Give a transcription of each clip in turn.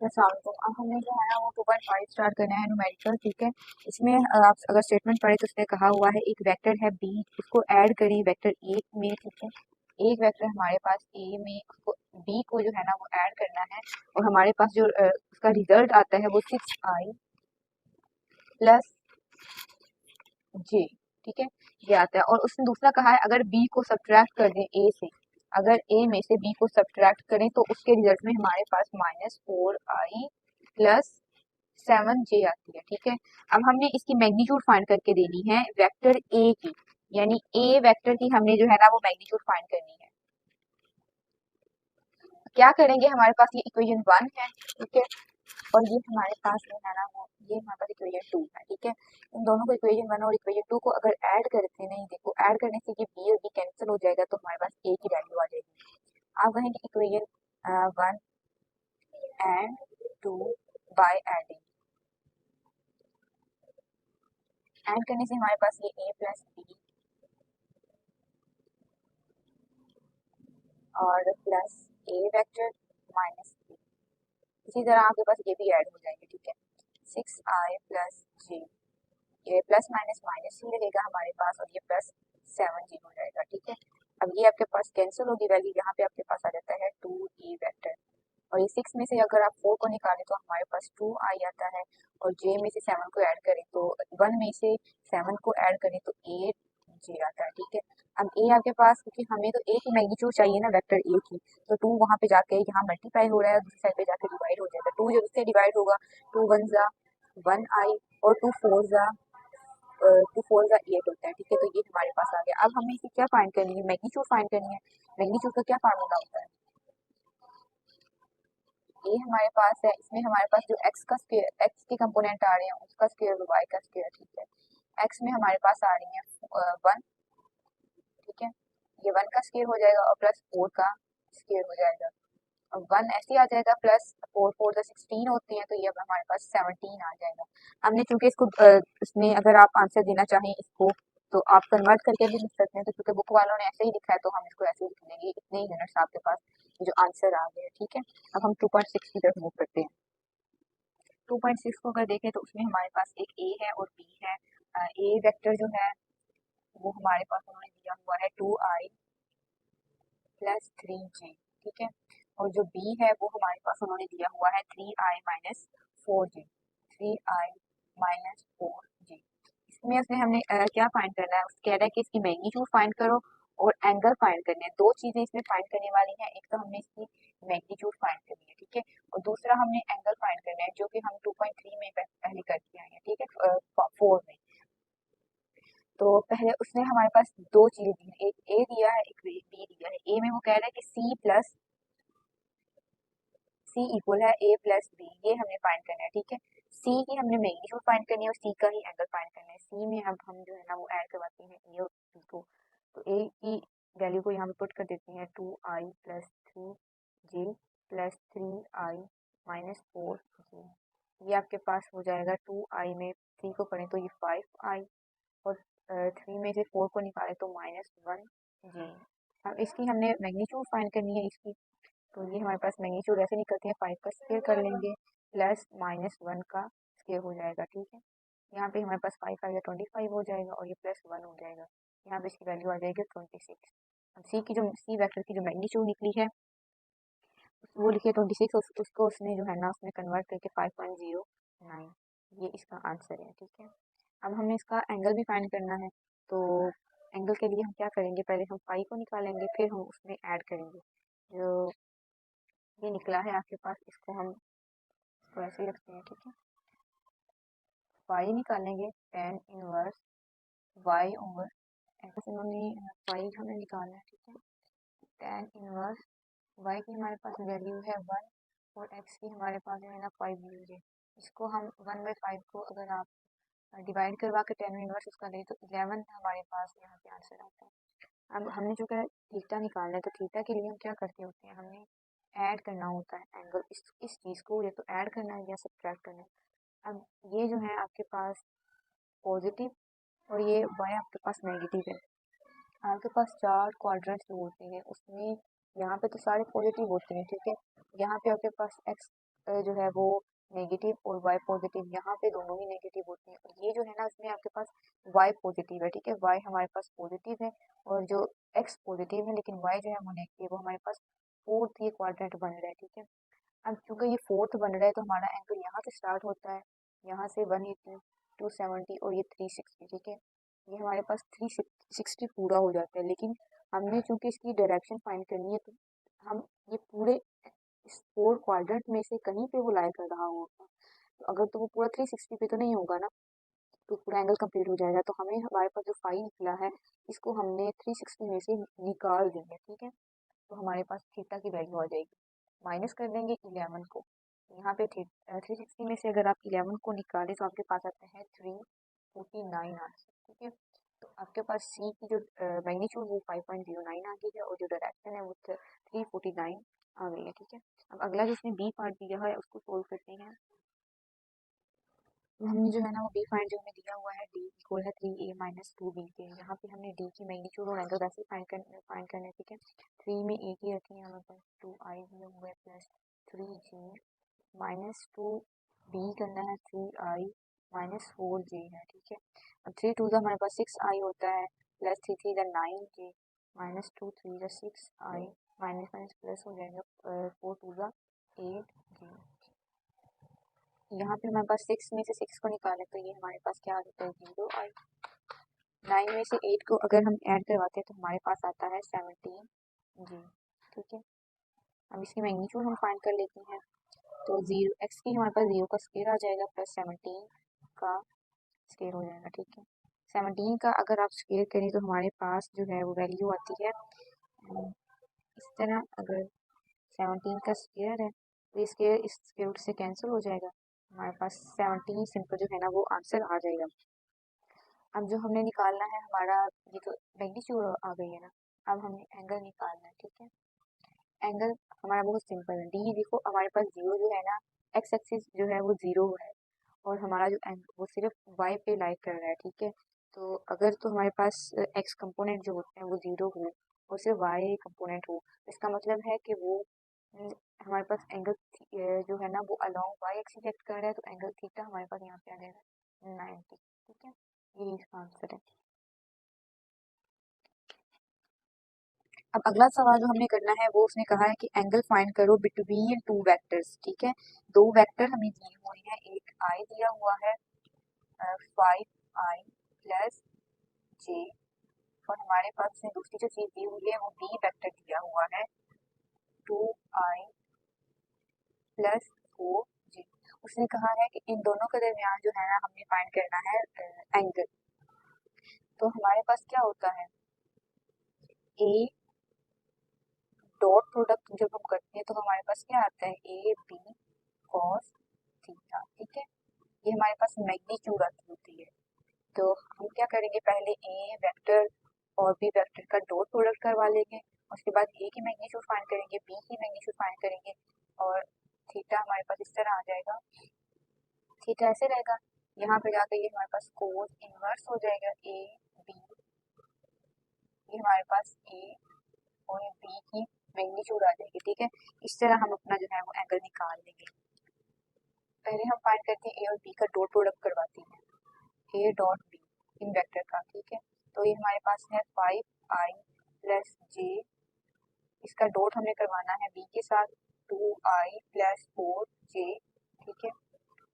अस्सलामुअलैकुम। अब हमने जो है ना वो 2.5 स्टार्ट करना है न्यूमेरिकल, ठीक है। इसमें आप अगर स्टेटमेंट पढ़े तो उसने कहा हुआ है एक वेक्टर है बी, उसको ऐड करें वेक्टर ए में, ठीक है। एक वेक्टर हमारे पास ए में, उसको बी को जो है ना वो ऐड करना है, और हमारे पास जो उसका रिजल्ट आता है वो 6i प्लस जे, ठीक है, ये आता है। और उसने दूसरा कहा है अगर बी को सब्ट्रैक्ट कर दें ए से, अगर ए में से बी को सब्ट्रैक्ट करें तो उसके रिजल्ट में हमारे पास -4i प्लस 7j आती है, ठीक है। अब हमने इसकी मैग्नीट्यूड फाइंड करके देनी है वेक्टर ए की, यानी ए वेक्टर की हमने जो है ना वो मैग्नीट्यूड फाइंड करनी है। क्या करेंगे, हमारे पास ये इक्वेशन 1 है, ठीक है, और ये हमारे पास जो है ना वो ये हमारे पास इक्वेशन 2 है, ठीक है। इन दोनों को इक्वेशन 1 और इक्वेशन 2 को अगर ऐड करते नहीं, देखो ऐड करने से ये बी और बी कैंसिल हो जाएगा तो हमारे पास ए की वैल्यू आ जाएगी। आप कहेंगे equation 1 and 2 by adding, add करने से हमारे पास ये ए प्लस बी और प्लस ए वेक्टर माइनस बी, इसी तरह आपके पास ये भी ऐड हो जाएंगे, ठीक है। 6i प्लस जे, ये प्लस माइनस माइनस ही रहेगा हमारे पास, और ये प्लस 7j हो जाएगा, ठीक है। अब ये आपके पास कैंसिल होगी वैल्यू, यहाँ पे आपके पास आ जाता है 2e वेक्टर, और ये 6 में से अगर आप 4 को निकालें तो हमारे पास 2i आता है, और j में से 7 को ऐड करें तो 1 में से 7 को ऐड करें तो 8j आता है, ठीक है। अब a आपके पास, क्योंकि हमें तो a की मैग्नीट्यूड चाहिए ना वेक्टर a की, तो 2 वहाँ पे जाके यहाँ मल्टीप्लाई हो रहा है, दूसरी साइड पे जाके डिवाइड हो जाएगा। 2 जब इससे डिवाइड होगा 2 1 जा 1i, और 2 4 जा 8 होता है, ठीक है। तो ये हमारे पास आ गया। अब हमें इसे क्या फाइंड करनी है, मैग्नीट्यूड फाइंड करनी है। मैग्नीट्यूड का क्या फार्मूला होता है, ये हमारे पास है, इसमें हमारे पास जो एक्स का स्क्वायर, एक्स के कंपोनेंट आ रहे हैं उसका स्क्वायर और वाई का स्क्वायर, ठीक है। एक्स में हमारे पास आ रही है 1, ठीक है, ये 1 का स्क्वायर हो जाएगा और प्लस 4 का स्क्वायर हो जाएगा, और 1 ऐसे आ जाएगा, प्लस 4 4 16 होते हैं, तो ये अब हमारे पास 17 आ जाएगा। हमने चूंकि इसको इसमें अगर आप आंसर देना चाहें इसको तो आप कन्वर्ट करके भी लिख सकते हैं, तो क्योंकि बुक वालों ने ऐसे ही लिखा है तो हम इसको ऐसे ही लिख लेंगे। इतने ही यूनिट्स आपके पास जो आंसर आ गए, ठीक है। अब हम 2.6 की तरफ मूव करते हैं। 2.6 को अगर देखें तो उसमें हमारे पास एक ए है और बी है। ए वेक्टर जो है वो हमारे पास उन्होंने दिया हुआ है 2i प्लस 3j, ठीक है, और जो बी है वो हमारे पास उन्होंने दिया हुआ है 3i minus 4j, 3i minus 4j। इसमें से हमने क्या फाइंड करना है, कह रहा है कि इसकी मैग्नीट्यूड फाइंड करो और एंगल फाइंड करने हैं। दो चीजें इसमें फाइंड करने वाली हैं, एक तो हमने इसकी मैग्नीट्यूड फाइंड करनी है, ठीक है, और दूसरा हमने एंगल फाइंड करना है, जो कि हम 2.3 में पहले करके आए हैं, ठीक है, 4 में। तो पहले उसने हमारे पास दो चीजें दी हैं, एक ए दिया है एक बी दिया है। ए में वो कह रहा है कि सी प्लस सी इक्वल है ए प्लस बी, ये हमने फाइंड करना है, ठीक है। सी की हमने मैग्नीट्यूड फाइंड करनी है और सी का ही एंगल फाइंड करना है। सी में अब हम जो है ना वो ऐड करवाते हैं ए और बी को, तो ए की वैल्यू को यहाँ पे पुट कर देते हैं 2i plus 3j plus 3i minus 4j। ये आपके पास हो जाएगा 2i में 3 को करें तो ये 5i, और 3 में से 4 को निकालें तो -1j। अब इसकी हमने मैग्नीट्यूड फाइंड करनी है इसकी, तो ये हमारे पास मैग्नीट्यूड ऐसे निकलती है, 5 का स्क्वायर कर लेंगे प्लस -1 का स्क्वायर हो जाएगा, ठीक है। यहाँ पे हमारे पास 5 आ गया 25 हो जाएगा, और ये +1 हो जाएगा, यहाँ पे इसकी वैल्यू आ जाएगी 26। अब सी की जो सी वेक्टर की जो मैग्नीट्यूड निकली है वो लिखी है 26, उसको उसने जो है ना उसने कन्वर्ट करके 5.09, ये इसका आंसर है, ठीक है। अब हमें इसका एंगल भी फाइंड करना है, तो एंगल के लिए हम क्या करेंगे, पहले हम पाई को निकालेंगे फिर हम उसमें ऐड करेंगे। जो ये निकला है आपके पास, इसको हम इसको ऐसे ही रखते हैं, ठीक है। पाई निकालेंगे tan inverse y over x, इन्होंने पाई हमें निकालना है, ठीक है। tan इनवर्स y की हमारे पास वैल्यू है 1 और x की हमारे पास है ना 5 लीजिए। इसको हम 1/5 को अगर आप डिवाइड करवा के tan इनवर्स उसका लें तो 11 हमारे पास यहाँ पे आंसर आता है। अब हमने जो है थीटा निकालना है, तो थीटा के लिए हम क्या करते होते हैं, हमने ऐड करना होता है एंगल, इस चीज़ को या तो ऐड करना है या सब्ट्रैक्ट करना है। अब ये जो है आपके पास पॉजिटिव और ये y आपके पास नेगेटिव है। आपके पास 4 क्वाड्रेंट जो होते हैं उसमें यहाँ पे तो सारे पॉजिटिव होते हैं, ठीक है। यहाँ पे आपके पास x जो है वो नेगेटिव और y पॉजिटिव, यहाँ पे दोनों ही नेगेटिव होते हैं। और ये जो है ना उसमें आपके पास y पॉजिटिव है, ठीक है, y हमारे पास पॉजिटिव है और जो x पॉजिटिव है, लेकिन y जो है वो नेगेटिव, वो हमारे पास फोर्थ ये क्वाड्रेंट बन रहा है, ठीक है। अब चूंकि ये फोर्थ बन रहा है तो हमारा एंगल यहाँ से स्टार्ट होता है, यहाँ से 180, 270 और ये 360, ठीक है। ये हमारे पास 360 पूरा हो जाता है, लेकिन हमने चूंकि इसकी डायरेक्शन फाइंड करनी है तो हम ये पूरे इस फोर क्वाड्रेंट में से कहीं पे वो लाई कर रहा होगा, तो अगर तो वो पूरा 360 पे तो नहीं होगा ना, तो पूरा एंगल कंप्लीट हो जाएगा। तो हमें हमारे पास जो फाई निकला है इसको हमने 360 में से निकाल देंगे, ठीक है। तो हमारे पास थीटा की वैल्यू आ जाएगी, माइनस कर देंगे 11 को, यहाँ पे 360 में से अगर आप 11 को निकालें तो आपके पास आता है 349 आंसर, ठीक है। तो आपके पास सी की जो मैग्नीट्यूड वो 5.09 आ गई है और जो डायरेक्शन है वो 349 आ गई है, ठीक है। अब अगला जो इसमें बी पार्ट दिया है उसको सोल्व करते हैं। तो हमने जो है ना वो बी फाइंड जो हमें दिया हुआ है डी इक्वल है 3a माइनस 2b के, यहाँ पे हमने डी की मैग्नीट्यूड और एंगल वैसे फाइंड करने, ठीक है। 3 में a की रखी है हमारे पास 2i दिया हुआ है प्लस 3j माइनस 2b करना है 3i माइनस 4j है, ठीक है। अब 3 टू हमारे पास 6i होता है plus 3 3 9j minus 2 3 6i minus minus plus हो जाएगा 4 टू 8j। यहाँ पे हमारे पास 6 में से 6 को निकालें तो ये हमारे पास क्या आ जाता है 0i। 9 में से 8 को अगर हम ऐड करवाते हैं तो हमारे पास आता है 17 जी, ठीक है। अब इसकी मैग्नीट्यूड हम फाइंड कर लेते हैं, तो 0 x की हमारे पास 0 का स्क्वायर आ जाएगा प्लस 17 का स्क्वायर हो जाएगा, ठीक है। 17 का अगर आप स्क्वायर करें तो हमारे पास जो है वो वैल्यू आती है इस तरह, अगर 17 का स्क्वायर है तो इस स्क्वायर रूट से कैंसिल हो जाएगा, हमारे पास 17 सिंपल जो है ना वो आंसर आ जाएगा। अब जो हमने निकालना है हमारा ये तो मैग्नीट्यूड आ गई है ना, अब हमें एंगल निकालना है, ठीक है। एंगल हमारा बहुत सिंपल है, डी देखो हमारे पास जीरो जो है ना, एक्स एक्सिस जो है वो जीरो है और हमारा जो एंगल वो सिर्फ वाई पे लाई कर रहा है, ठीक है। तो अगर तो हमारे पास एक्स कंपोनेंट जो होते हैं वो जीरो हो और सिर्फ वाई कंपोनेंट हो, इसका मतलब है कि वो हमारे पास एंगल जो है ना वो अलोंग वाई एक्सिस एक्ट कर रहा है, तो एंगल थीटा हमारे पास यहाँ पे आ जाएगा 90, ठीक है। यही इसका आंसर है। अब अगला सवाल जो हमने करना है वो उसने कहा है कि एंगल फाइंड करो बिटवीन टू वेक्टर्स, ठीक है। दो वेक्टर हमें दिए हुए हैं, एक आई दिया हुआ है 5i प्लस जे, और हमारे पास में दूसरी जो चीज दी हुई है वो बी वेक्टर दिया हुआ है 2i प्लस 4j। उसने कहा है कि इन दोनों के दरमियान जो है ना हमने फाइंड करना है एंगल। तो हमारे पास क्या होता है, ए डॉट प्रोडक्ट जब हम करते हैं तो हमारे पास क्या आता है ए बी कॉस थीटा, ठीक है। ये हमारे पास मैग्नीट्यूड आती होती है। तो हम क्या करेंगे, पहले ए वेक्टर और बी वेक्टर का डॉट प्रोडक्ट करवा लेंगे, उसके बाद ए की मैग्नीट्यूड फाइंड करेंगे, बी की मैग्नीट्यूड फाइंड करेंगे और थीटा हमारे पास इस तरह आ जाएगा, थीटा ऐसे रहेगा, यहाँ पे जाकर ये हमारे पास कोस इनवर्स हो जाएगा ए बी, ये हमारे पास ए और बी की मैग्नीट्यूड आ जाएगी, ठीक है। इस तरह हम अपना जो है वो एंगल निकाल लेंगे। पहले हम फाइंड करते हैं ए और बी का डॉट प्रोडक्ट करवाते हैं, ए डॉट बी इन वेक्टर का, ठीक है। तो ये हमारे पास है 5i प्लस जे, इसका डॉट हमें करवाना है बी के साथ 2i प्लस 4j, ठीक है।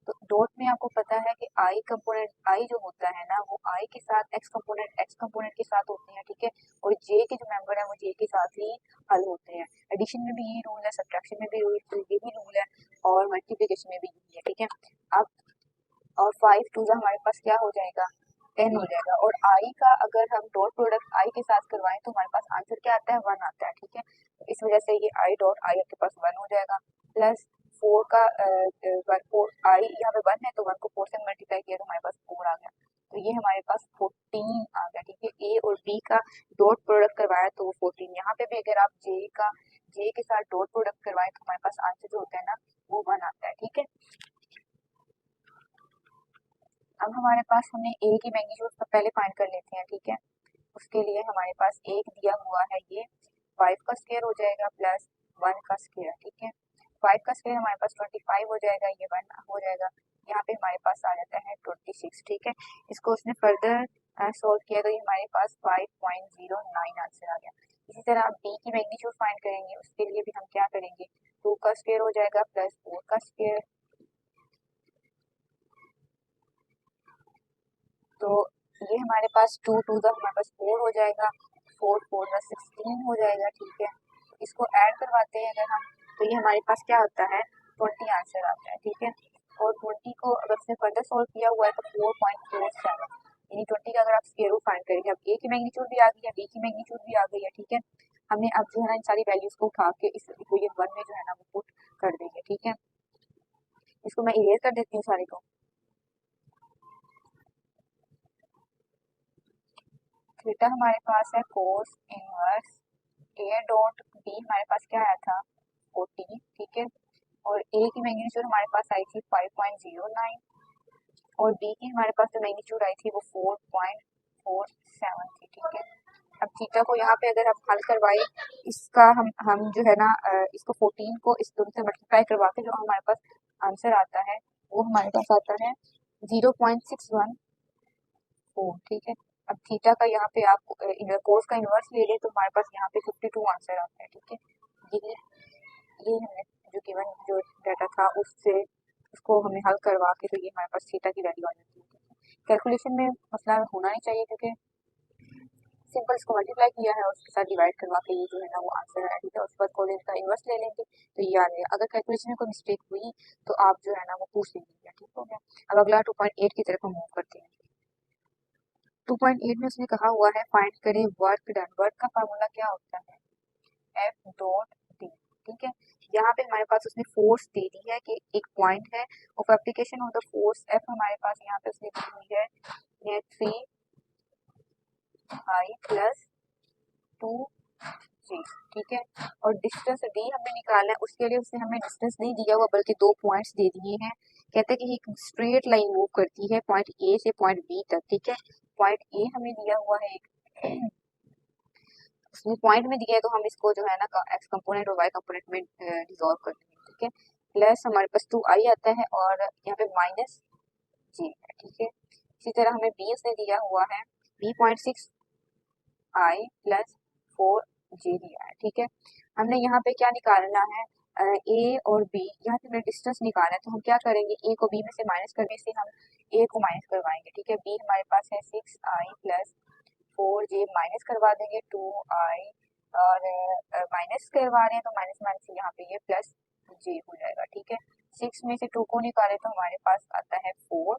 तो डॉट में आपको पता है कि आई कंपोनेंट आई जो होता है ना वो आई के साथ एक्स कंपोनेंट के साथ होते हैं, ठीक है। और जे के जो मेंबर है वो जे के साथ ही हल होते हैं। एडिशन में भी यही रूल है, सब्ट्रैक्शन में भी यही रूल है और मल्टीप्लिकेशन में भी यही है, ठीक है। अब और 5 टू हमारे पास क्या हो जाएगा 10 हो जाएगा, और आई का अगर हम डॉट प्रोडक्ट आई के साथ करवाएं तो हमारे पास आंसर क्या आता है 1 आता है, ठीक है। तो इस वजह से ये आई डॉट आई आपके पास 1 हो जाएगा, प्लस 4 का 4 आई यहाँ पे 1 है तो 1 को 4 से मल्टीप्लाई किया तो हमारे पास 4 आ गया, तो ये हमारे पास 14 आ गया, ठीक है। ए और बी का डॉट प्रोडक्ट करवाया तो वो 14, यहाँ पे भी अगर आप जे के साथ डॉट प्रोडक्ट करवाएं तो हमारे पास आंसर जो होता है ना वो 1 आता है, ठीक है। अब हमारे पास हमने ए की मैग्नीट्यूड पहले फाइंड कर लेते हैं, ठीक है। उसके लिए हमारे पास एक दिया हुआ है ये 5 का स्क्वायर हो जाएगा प्लस 1 का स्क्वायर, ठीक है। 5 का स्क्वायर हमारे पास 25 हो जाएगा, ये 1 हो जाएगा, यहाँ पे हमारे पास आ जाता है 26। ठीक है, इसको उसने फर्दर सोल्व किया तो ये हमारे पास 5.09 आंसर आ गया। इसी तरह आप बी की मैग्नीट्यूड फाइंड करेंगे, उसके लिए भी हम क्या करेंगे, 2 का स्क्वायर हो जाएगा प्लस 4 का स्क्वायर, तो ये हमारे पास 2 का हमारे पास 4 हो जाएगा, 4 का 16 हो जाएगा। ठीक है, इसको ऐड करवाते हैं अगर हम, तो ये हमारे पास क्या होता है 20 आंसर आता है। ठीक है, और 20 को अगर उसने फर्दर सॉल्व किया हुआ है तो 4.47, यानी 20 का अगर आप स्क्वायर रूट फाइंड करेंगे, अब ए की मैग्नीट्यूड भी आ गई है, बी की मैग्नीट्यूड भी आ गई है। ठीक है, हमने अब जो है ना इन सारी वैल्यूज को उठा के इस इक्वेशन 1 में जो है ना वो पुट कर देंगे। ठीक है, इसको मैं इरेज कर देती हूँ सारे को। थीटा हमारे पास है cos inverse a dot b, हमारे पास क्या आया था 14। ठीक है, और ए की मैग्नीट्यूड हमारे पास आई थी 5.09 और बी की हमारे पास जो मैग्नीट्यूड आई थी वो 4.47 थी। ठीक है, अब थीटा को यहाँ पे अगर हम हल करवाए, इसका हम जो है ना इसको 14 को इस दोनों से मल्टीप्लाई करवा के जो हमारे पास आंसर आता है वो हमारे पास आता है 0.614। ठीक है, अब थीटा का यहाँ पे आप कोस का इनवर्स ले लें तो हमारे पास यहाँ पे 52 आंसर आता है। ठीक है, ये ये हमने जो गिवन जो डाटा था उससे उसको हमें हल करवा के तो ये हमारे पास थीटा की वैल्यू आ जाती है। कैलकुलेशन में मसला होना नहीं चाहिए क्योंकि सिंपल इसको मल्टीप्लाई किया है और उसके साथ डिवाइड करवा के ये जो है ना वो आंसर है। ठीक है, उसके बाद कॉलेज का इन्वर्स ले लेंगे तो ये आ जाएगा। अगर कैलकुलेशन में कोई मिस्टेक हुई तो आप जो है ना वो पूछ लीजिएगा। ठीक हो गया, अब अगला 2.8 की तरफ हम मूव करते हैं। 2.8 में उसने कहा हुआ है फाइंड करें वर्क डन। वर्क का फार्मूला क्या होता है एफ डॉट डी। ठीक है, यहाँ पे हमारे पास उसने फोर्स दे दी है कि एक पॉइंट है, of application of the force F हमारे पास यहाँ पे उसने दी हुई है ये 3i प्लस 2g। ठीक है, और डिस्टेंस डी हमें निकालना है, उसके लिए उसने हमें डिस्टेंस नहीं दिया हुआ बल्कि 2 पॉइंट्स दे दिए हैं। कहते हैं कि एक स्ट्रेट लाइन मूव करती है पॉइंट ए से पॉइंट बी तक। ठीक है, पॉइंट ए हमें दिया हुआ है एक उसने पॉइंट में दिया है तो हम इसको जो है ना एक्स कंपोनेंट और वाई कंपोनेंट में डिसॉल्व कर देंगे। ठीक है, प्लस हमारे पास 2i आता है और यहाँ पे माइनस जी है। ठीक है, इसी तरह हमें बी उसने दिया हुआ है b.6i प्लस 4j दिया है। ठीक है, हमने यहाँ पे क्या निकालना है ए और बी, यहाँ से हमें डिस्टेंस निकालना है तो हम क्या करेंगे ए को बी में से माइनस करने से हम ए को माइनस करवाएंगे। ठीक है, बी हमारे पास है 6i प्लस 4j, माइनस करवा देंगे 2i और माइनस करवा रहे हैं तो माइनस माइनस यहाँ पे ये प्लस j हो जाएगा। ठीक है, 6 में से 2 को निकाले तो हमारे पास आता है 4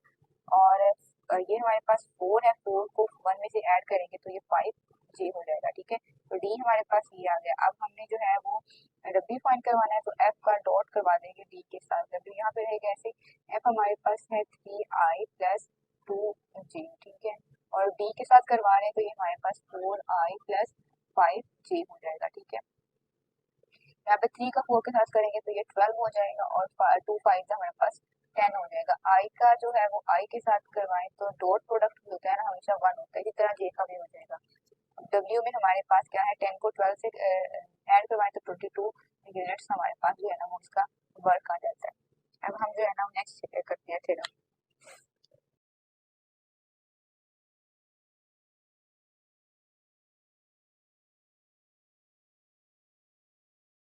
और ये हमारे पास 4 है, 4 को 1 में से ऐड करेंगे तो ये 5j हो जाएगा। ठीक है, तो d हमारे पास ये आ गया। अब हमने जो है वो w फाइंड करवाना है तो f का डॉट करवा देंगे d के साथ, w यहाँ पे रहेगा ऐसे, f हमारे पास है 3i प्लस 2j। ठीक है, और b के साथ करवा रहे हैं तो ये हमारे पास 4i प्लस 5j हो जाएगा। ठीक है, यहाँ पे 3 का 4 के साथ करेंगे तो ये 12 हो जाएगा और 2 5 हमारे पास 10 हो जाएगा। i का जो है वो i के साथ करवाएं तो डॉट प्रोडक्ट होता है ना हमेशा 1 होता है, इसी तरह j का भी हो जाएगा। w में हमारे पास क्या है 10 को 12 से ऐड करवाएं तो 22 यूनिट्स हमारे पास जो है ना वो उसका वर्क आ जाता है। अब हम जो है ना नेक्स्ट करते हैं थ्योरम।